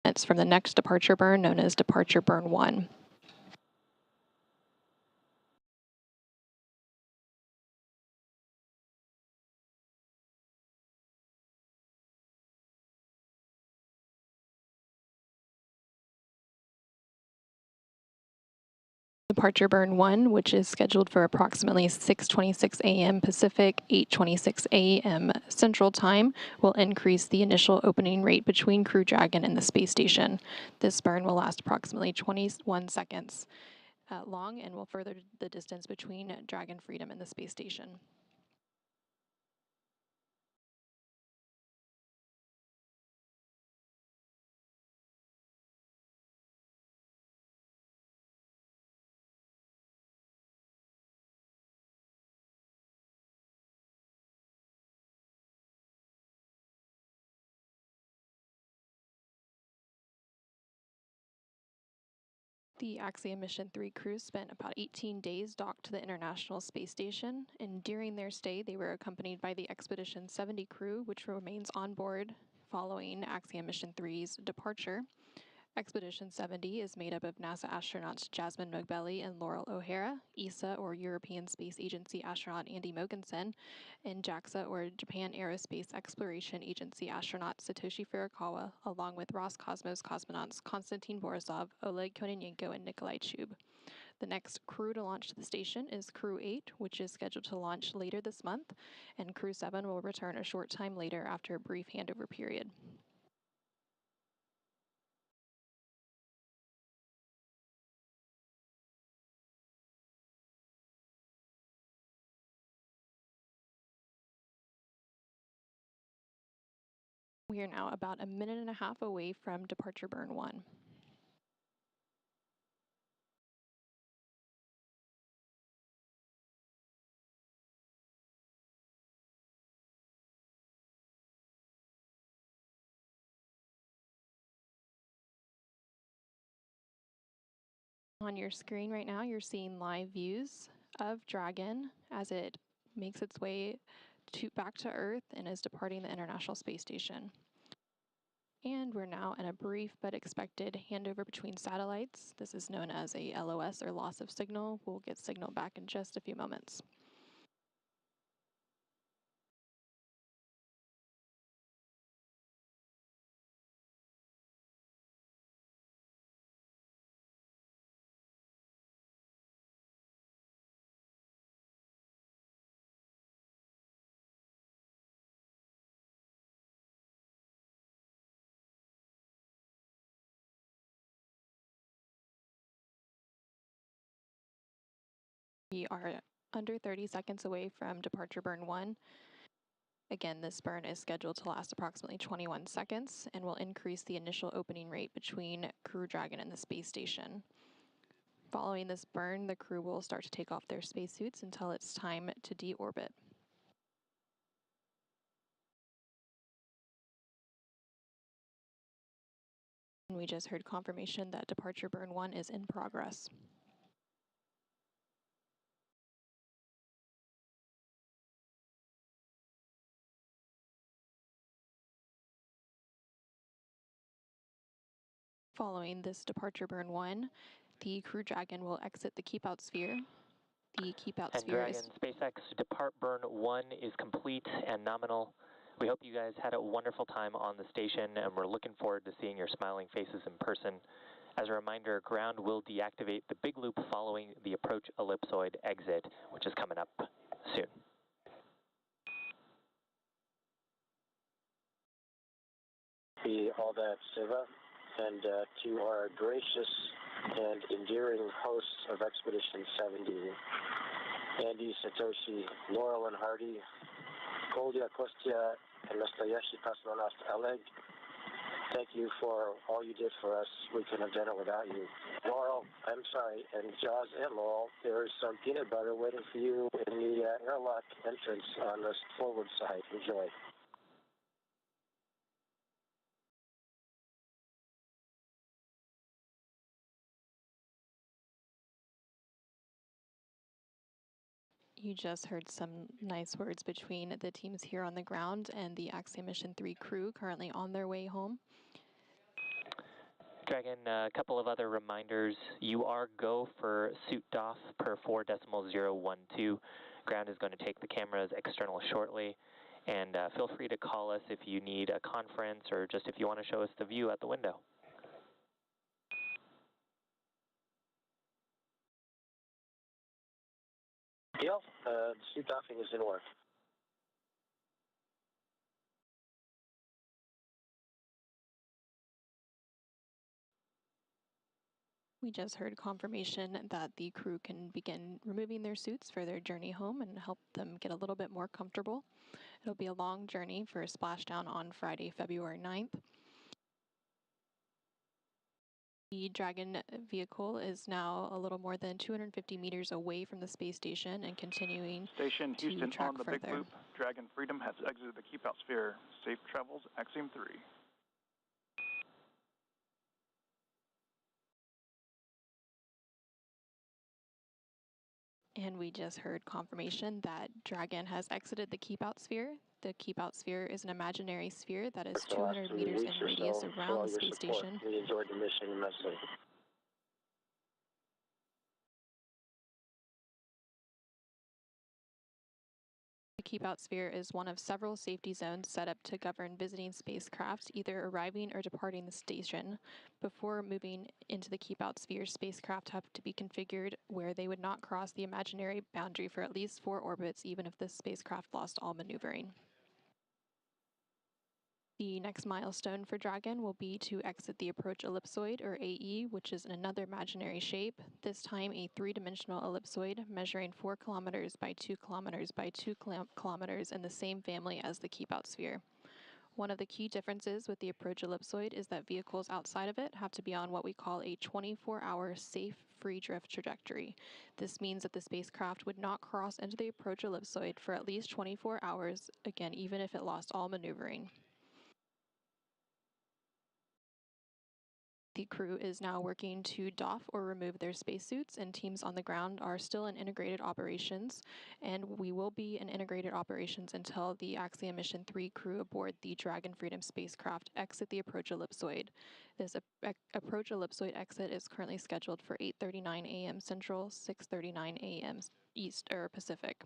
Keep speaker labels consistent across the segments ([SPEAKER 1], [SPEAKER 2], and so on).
[SPEAKER 1] It's from the next departure burn, known as Departure Burn 1. Departure Burn 1, which is scheduled for approximately 6:26 a.m. Pacific, 8:26 a.m. Central Time, will increase the initial opening rate between Crew Dragon and the space station. This burn will last approximately 21 seconds long and will further the distance between Dragon Freedom and the space station. The Axiom Mission 3 crew spent about 18 days docked to the International Space Station, and during their stay, they were accompanied by the Expedition 70 crew, which remains on board following Axiom Mission 3's departure. Expedition 70 is made up of NASA astronauts Hz.Mehdi and Laurel O'Hara, ESA or European Space Agency astronaut Andy Mogensen, and JAXA or Japan Aerospace Exploration Agency astronaut Satoshi Furukawa, along with Roscosmos cosmonauts Konstantin Borisov, Oleg Kononenko, and Nikolai Chub. The next crew to launch to the station is Crew 8, which is scheduled to launch later this month, and Crew 7 will return a short time later after a brief handover period. We are now about a minute and a half away from Departure Burn 1. On your screen right now, you're seeing live views of Dragon as it makes its way back to Earth and is departing the International Space Station. And we're now in a brief but expected handover between satellites. This is known as a LOS, or loss of signal. We'll get signal back in just a few moments. We are under 30 seconds away from Departure Burn 1. Again, this burn is scheduled to last approximately 21 seconds and will increase the initial opening rate between Crew Dragon and the space station. Following this burn, the crew will start to take off their spacesuits until it's time to deorbit. And we just heard confirmation that Departure Burn 1 is in progress. Following this Departure Burn 1, the Crew Dragon will exit the Keep-Out Sphere. The Keep-Out Sphere
[SPEAKER 2] Dragon, SpaceX Depart Burn 1 is complete and nominal. We hope you guys had a wonderful time on the station, and we're looking forward to seeing your smiling faces in person. As a reminder, ground will deactivate the big loop following the approach ellipsoid exit, which is coming up soon.
[SPEAKER 3] Be all that Siva, and to our gracious and endearing hosts of Expedition 70, Andy, Satoshi, Laurel, and Hardy, Koldia, Kostya, and Nastoyeshi Kosmonauts Oleg. Thank you for all you did for us. We couldn't have done it without you. Laurel, I'm sorry, and Jaws and Laurel, there's some peanut butter waiting for you in the airlock entrance on the forward side. Enjoy.
[SPEAKER 1] You just heard some nice words between the teams here on the ground and the Axiom Mission 3 crew currently on their way home.
[SPEAKER 2] Dragon, a couple of other reminders. You are go for suit DOF per 4.012. Ground is going to take the cameras external shortly. And feel free to call us if you need a conference or just if you want to show us the view out the window.
[SPEAKER 3] Deal. Suit doffing is in work.
[SPEAKER 1] We just heard confirmation that the crew can begin removing their suits for their journey home and help them get a little bit more comfortable. It'll be a long journey for a splashdown on Friday, February 9th. The Dragon vehicle is now a little more than 250 meters away from the space station and continuing
[SPEAKER 4] Station
[SPEAKER 1] to
[SPEAKER 4] Houston
[SPEAKER 1] track
[SPEAKER 4] on the
[SPEAKER 1] further.
[SPEAKER 4] Big Loop. Dragon Freedom has exited the Keep Out Sphere. Safe travels, Axiom 3.
[SPEAKER 1] And we just heard confirmation that Dragon has exited the Keep Out Sphere. The Keep Out Sphere is an imaginary sphere that is 200 meters in radius around the space station.
[SPEAKER 3] We enjoyed the mission immensely.
[SPEAKER 1] The Keep Out Sphere is one of several safety zones set up to govern visiting spacecraft either arriving or departing the station. Before moving into the Keep Out Sphere, spacecraft have to be configured where they would not cross the imaginary boundary for at least 4 orbits, even if the spacecraft lost all maneuvering. The next milestone for Dragon will be to exit the approach ellipsoid, or AE, which is another imaginary shape, this time a 3-dimensional ellipsoid measuring 4 kilometers by 2 kilometers by 2 kilometers in the same family as the Keep Out Sphere. One of the key differences with the approach ellipsoid is that vehicles outside of it have to be on what we call a 24-hour safe free drift trajectory. This means that the spacecraft would not cross into the approach ellipsoid for at least 24 hours, again, even if it lost all maneuvering. The crew is now working to doff or remove their spacesuits, and teams on the ground are still in integrated operations, and we will be in integrated operations until the Axiom Mission 3 crew aboard the Dragon Freedom spacecraft exit the approach ellipsoid. This approach ellipsoid exit is currently scheduled for 8:39 a.m. Central, 6:39 a.m. East or Pacific.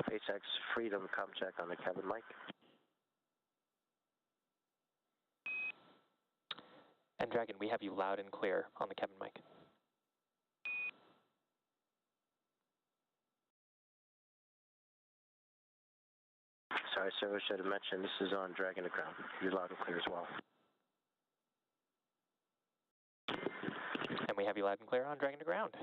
[SPEAKER 3] SpaceX Freedom com check on the cabin mic.
[SPEAKER 2] And Dragon, we have you loud and clear on the cabin mic.
[SPEAKER 3] Sorry, sir, I should have mentioned this is on Dragon to ground. You're loud and clear as well.
[SPEAKER 2] And we have you loud and clear on Dragon to ground.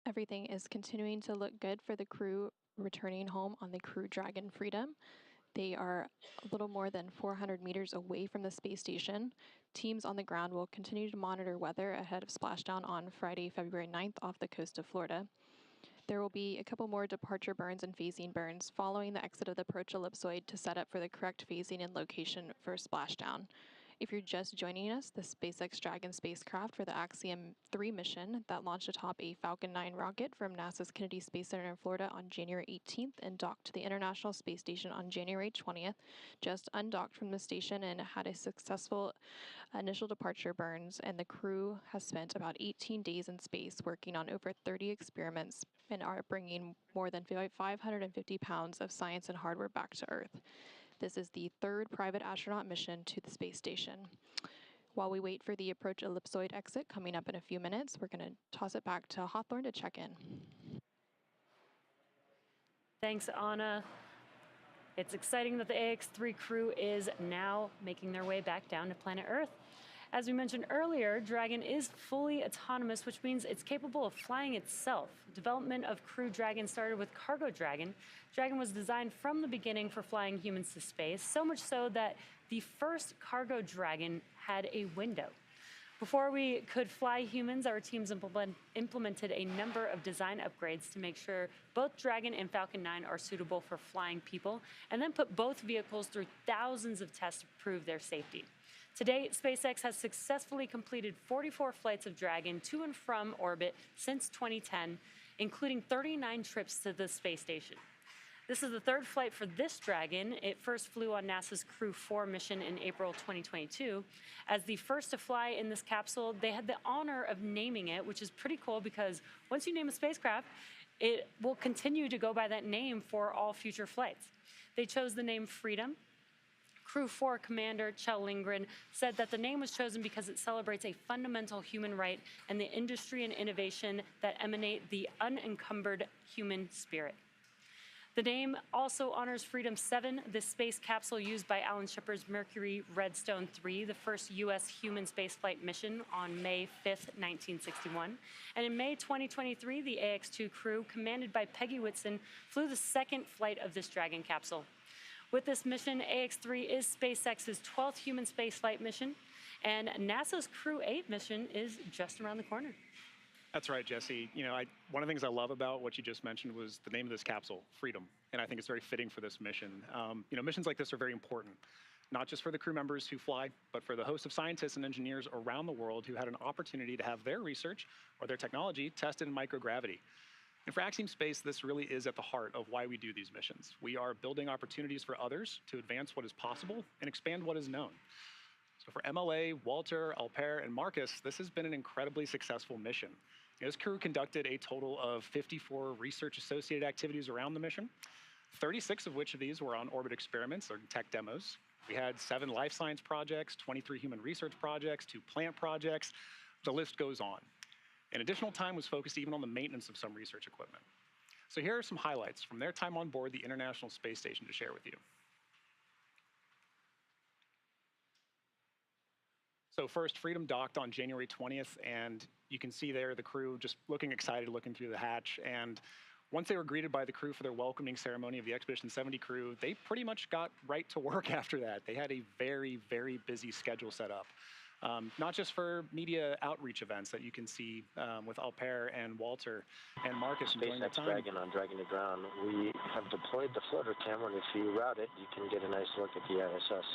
[SPEAKER 1] Everything is continuing to look good for the crew returning home on the Crew Dragon Freedom. They are a little more than 400 meters away from the space station. Teams on the ground will continue to monitor weather ahead of splashdown on Friday, February 9th off the coast of Florida. There will be a couple more departure burns and phasing burns following the exit of the approach ellipsoid to set up for the correct phasing and location for splashdown. If you're just joining us, the SpaceX Dragon spacecraft for the Axiom 3 mission that launched atop a Falcon 9 rocket from NASA's Kennedy Space Center in Florida on January 18th and docked to the International Space Station on January 20th, just undocked from the station and had a successful initial departure burns, and the crew has spent about 18 days in space working on over 30 experiments and are bringing more than 550 pounds of science and hardware back to Earth. This is the 3rd private astronaut mission to the space station. While we wait for the approach ellipsoid exit coming up in a few minutes, we're going to toss it back to Hawthorne to check in.
[SPEAKER 5] Thanks, Anna. It's exciting that the AX-3 crew is now making their way back down to planet Earth. As we mentioned earlier, Dragon is fully autonomous, which means it's capable of flying itself. Development of Crew Dragon started with Cargo Dragon. Dragon was designed from the beginning for flying humans to space, so much so that the first Cargo Dragon had a window. Before we could fly humans, our teams implemented a number of design upgrades to make sure both Dragon and Falcon 9 are suitable for flying people, and then put both vehicles through thousands of tests to prove their safety. To date, SpaceX has successfully completed 44 flights of Dragon to and from orbit since 2010, including 39 trips to the space station. This is the third flight for this Dragon. It first flew on NASA's Crew 4 mission in April 2022. As the first to fly in this capsule, they had the honor of naming it, which is pretty cool because once you name a spacecraft, it will continue to go by that name for all future flights. They chose the name Freedom. Crew 4 Commander Kjell Lindgren said that the name was chosen because it celebrates a fundamental human right and the industry and innovation that emanate the unencumbered human spirit. The name also honors Freedom 7, the space capsule used by Alan Shepard's Mercury Redstone 3, the first U.S. human spaceflight mission on May 5th, 1961. And in May 2023, the AX-2 crew, commanded by Peggy Whitson, flew the second flight of this Dragon capsule. With this mission, AX-3 is SpaceX's 12th human spaceflight mission, and NASA's Crew 8 mission is just around the corner.
[SPEAKER 6] That's right, Jesse. One of the things I love about what you just mentioned was the name of this capsule, Freedom, and I think it's very fitting for this mission. Missions like this are very important, not just for the crew members who fly, but for the host of scientists and engineers around the world who had an opportunity to have their research or their technology tested in microgravity. And for Axiom Space, this really is at the heart of why we do these missions. We are building opportunities for others to advance what is possible and expand what is known. So for MLA, Walter, Alper, and Marcus, this has been an incredibly successful mission. This crew conducted a total of 54 research-associated activities around the mission, 36 of which of these were on-orbit experiments or tech demos. We had 7 life science projects, 23 human research projects, 2 plant projects. The list goes on. And additional time was focused even on the maintenance of some research equipment. So here are some highlights from their time on board the International Space Station to share with you. So first, Freedom docked on January 20th, and you can see there the crew just looking excited, looking through the hatch. And once they were greeted by the crew for their welcoming ceremony of the Expedition 70 crew, they pretty much got right to work after that. They had a very, very busy schedule set up. Not just for media outreach events that you can see with Alper and Walter and Marcus enjoying their time.
[SPEAKER 3] Dragon on Dragon to Ground. We have deployed the floater camera, and if you route it, you can get a nice look at the ISS.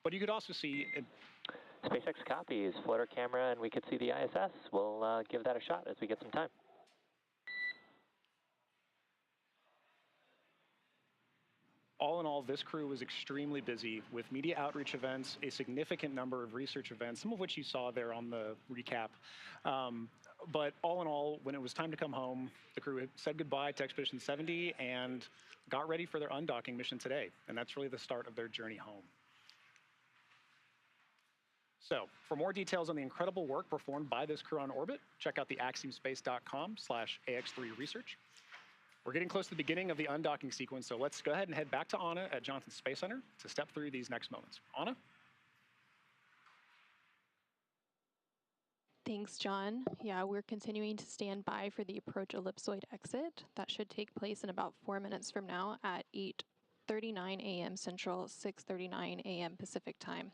[SPEAKER 6] But you could also see...
[SPEAKER 2] SpaceX copies floater camera, and we could see the ISS. We'll give that a shot as we get some time.
[SPEAKER 6] All in all, this crew was extremely busy with media outreach events, a significant number of research events, some of which you saw there on the recap. But all in all, when it was time to come home, the crew said goodbye to Expedition 70 and got ready for their undocking mission today. And that's really the start of their journey home. So for more details on the incredible work performed by this crew on orbit, check out the axiomspace.com/AX3research. We're getting close to the beginning of the undocking sequence, so let's go ahead and head back to Anna at Johnson Space Center to step through these next moments. Anna?
[SPEAKER 1] Thanks, John. Yeah, we're continuing to stand by for the approach ellipsoid exit. That should take place in about 4 minutes from now at 8:39 a.m. Central, 6:39 a.m. Pacific time.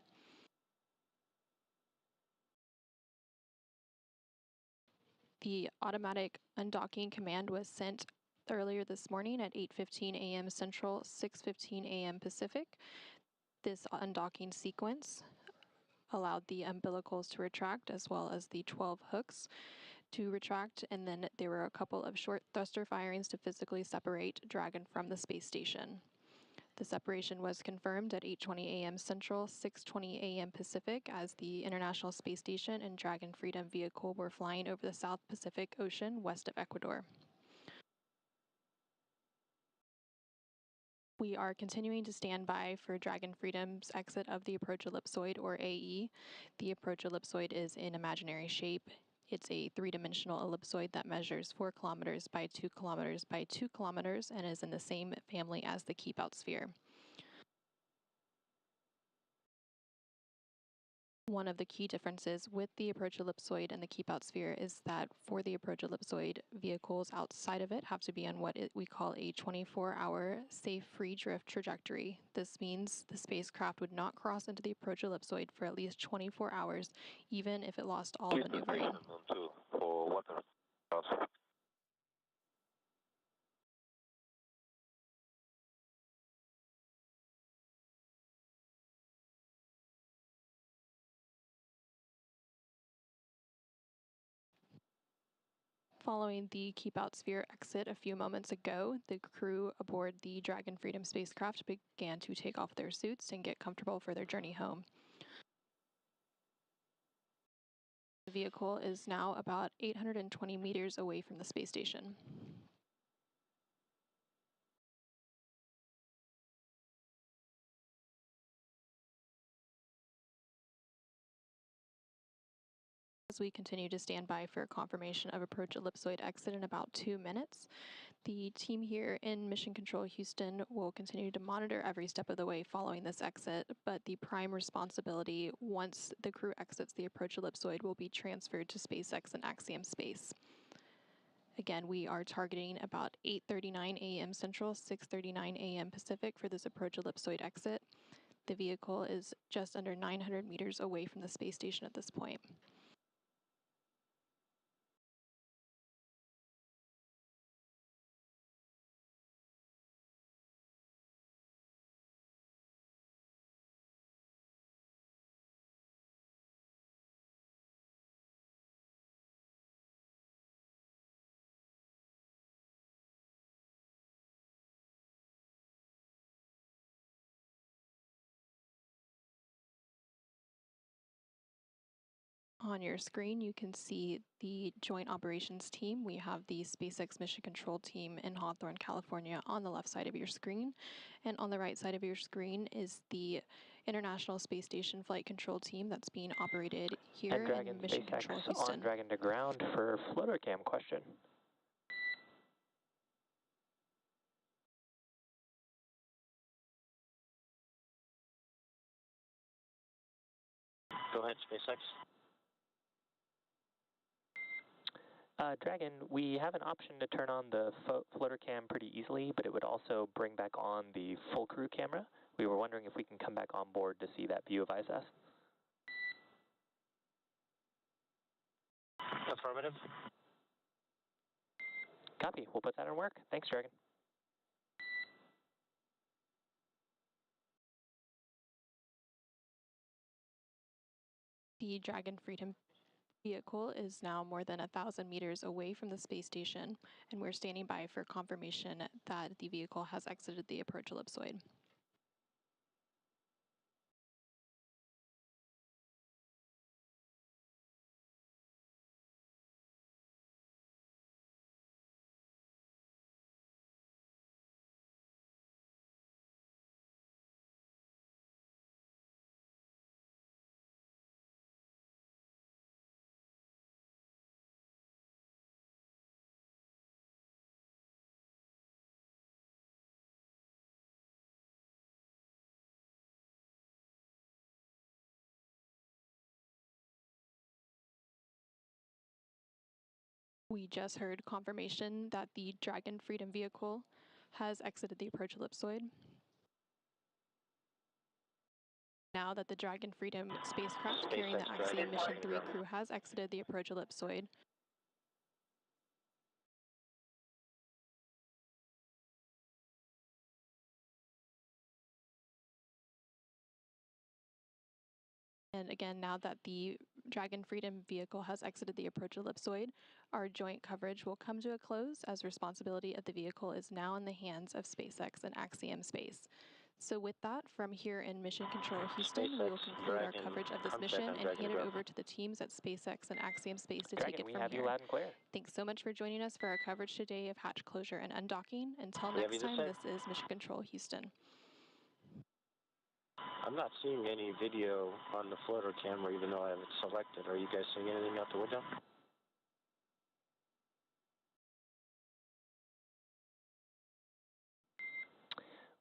[SPEAKER 1] The automatic undocking command was sent earlier this morning at 8:15 a.m. Central, 6:15 a.m. Pacific. This undocking sequence allowed the umbilicals to retract as well as the 12 hooks to retract, and then there were a couple of short thruster firings to physically separate Dragon from the space station. The separation was confirmed at 8:20 a.m. Central, 6:20 a.m. Pacific, as the International Space Station and Dragon Freedom vehicle were flying over the South Pacific Ocean west of Ecuador. We are continuing to stand by for Dragon Freedom's exit of the approach ellipsoid, or AE. The approach ellipsoid is in imaginary shape. It's a 3-dimensional ellipsoid that measures 4 kilometers by 2 kilometers by 2 kilometers and is in the same family as the keep-out sphere. One of the key differences with the approach ellipsoid and the keep out sphere is that for the approach ellipsoid, vehicles outside of it have to be on what we call a 24-hour safe free drift trajectory. This means the spacecraft would not cross into the approach ellipsoid for at least 24 hours, even if it lost all maneuvering.
[SPEAKER 7] For water.
[SPEAKER 1] Following the keep out sphere exit a few moments ago, the crew aboard the Dragon Freedom spacecraft began to take off their suits and get comfortable for their journey home. The vehicle is now about 820 meters away from the space station. As we continue to stand by for confirmation of approach ellipsoid exit in about 2 minutes, the team here in Mission Control Houston will continue to monitor every step of the way following this exit, but the prime responsibility once the crew exits the approach ellipsoid will be transferred to SpaceX and Axiom Space. Again, we are targeting about 8:39 a.m. Central, 6:39 a.m. Pacific for this approach ellipsoid exit. The vehicle is just under 900 meters away from the space station at this point. On your screen, you can see the Joint Operations Team. We have the SpaceX Mission Control Team in Hawthorne, California on the left side of your screen. And on the right side of your screen is the International Space Station Flight Control Team that's being operated here
[SPEAKER 2] and Dragon
[SPEAKER 1] in Mission
[SPEAKER 2] SpaceX
[SPEAKER 1] Control Houston.
[SPEAKER 2] on Dragon to ground for floater cam question.
[SPEAKER 3] Go ahead, SpaceX.
[SPEAKER 2] Dragon, we have an option to turn on the floater cam pretty easily, but it would also bring back on the full crew camera. We were wondering if we can come back on board to see that view of ISS.
[SPEAKER 3] Affirmative.
[SPEAKER 2] Copy. We'll put that in work. Thanks, Dragon.
[SPEAKER 1] The Dragon Freedom vehicle is now more than 1,000 meters away from the space station, and we're standing by for confirmation that the vehicle has exited the approach ellipsoid. We just heard confirmation that the Dragon Freedom vehicle has exited the approach ellipsoid. Now that the Dragon Freedom spacecraft carrying the Axiom Mission 3 crew has exited the approach ellipsoid, and again, now that the Dragon Freedom vehicle has exited the approach ellipsoid, our joint coverage will come to a close as responsibility of the vehicle is now in the hands of SpaceX and Axiom Space. So with that, from here in Mission Control Houston, we will conclude our coverage of this mission and hand it over to the teams at SpaceX and Axiom Space to take it from here.
[SPEAKER 2] Dragon, we have you loud and clear.
[SPEAKER 1] Thanks so much for joining us for our coverage today of hatch closure and undocking. Until next time, this is Mission Control Houston.
[SPEAKER 3] I'm not seeing any video on the floater camera, even though I have it selected. Are you guys seeing anything out the window?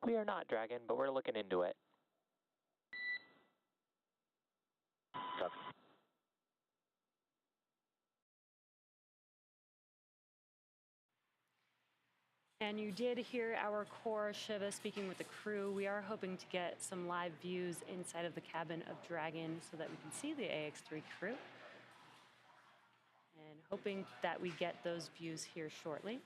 [SPEAKER 2] We are not, Dragon, but we're looking into it.
[SPEAKER 5] And you did hear our core Shiva speaking with the crew. We are hoping to get some live views inside of the cabin of Dragon so that we can see the AX3 crew. And hoping that we get those views here shortly.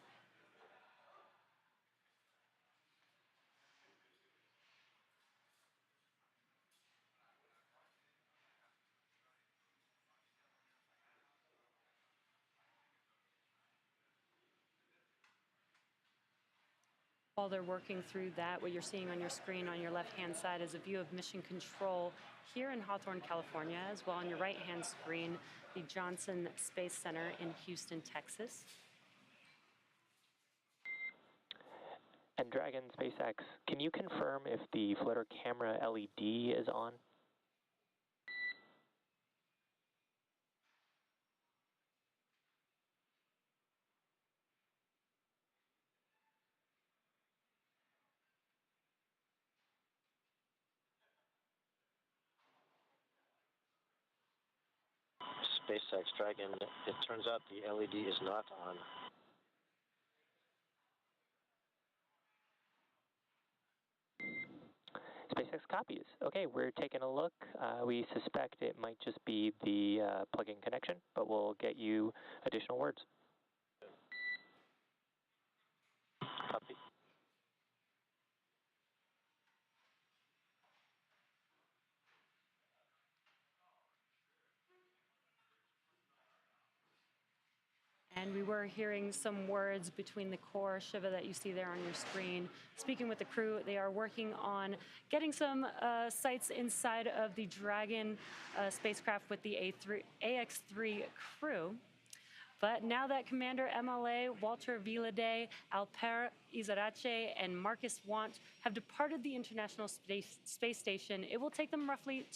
[SPEAKER 5] While they're working through that, what you're seeing on your screen on your left-hand side is a view of Mission Control here in Hawthorne, California, as well on your right-hand screen, the Johnson Space Center in Houston, Texas.
[SPEAKER 2] And Dragon SpaceX, can you confirm if the floater camera LED is on?
[SPEAKER 3] SpaceX Dragon, it turns out the LED is not on.
[SPEAKER 2] SpaceX copies. Okay, we're taking a look. We suspect it might just be the plug-in connection, but we'll get you additional words.
[SPEAKER 3] Copy.
[SPEAKER 5] And we were hearing some words between the core Shiva that you see there on your screen. Speaking with the crew, they are working on getting some sights inside of the Dragon spacecraft with the AX3 crew. But now that Commander MLA Walter Vilade, Alper Gezeravcı, and Marcus Want have departed the International Space Station, it will take them roughly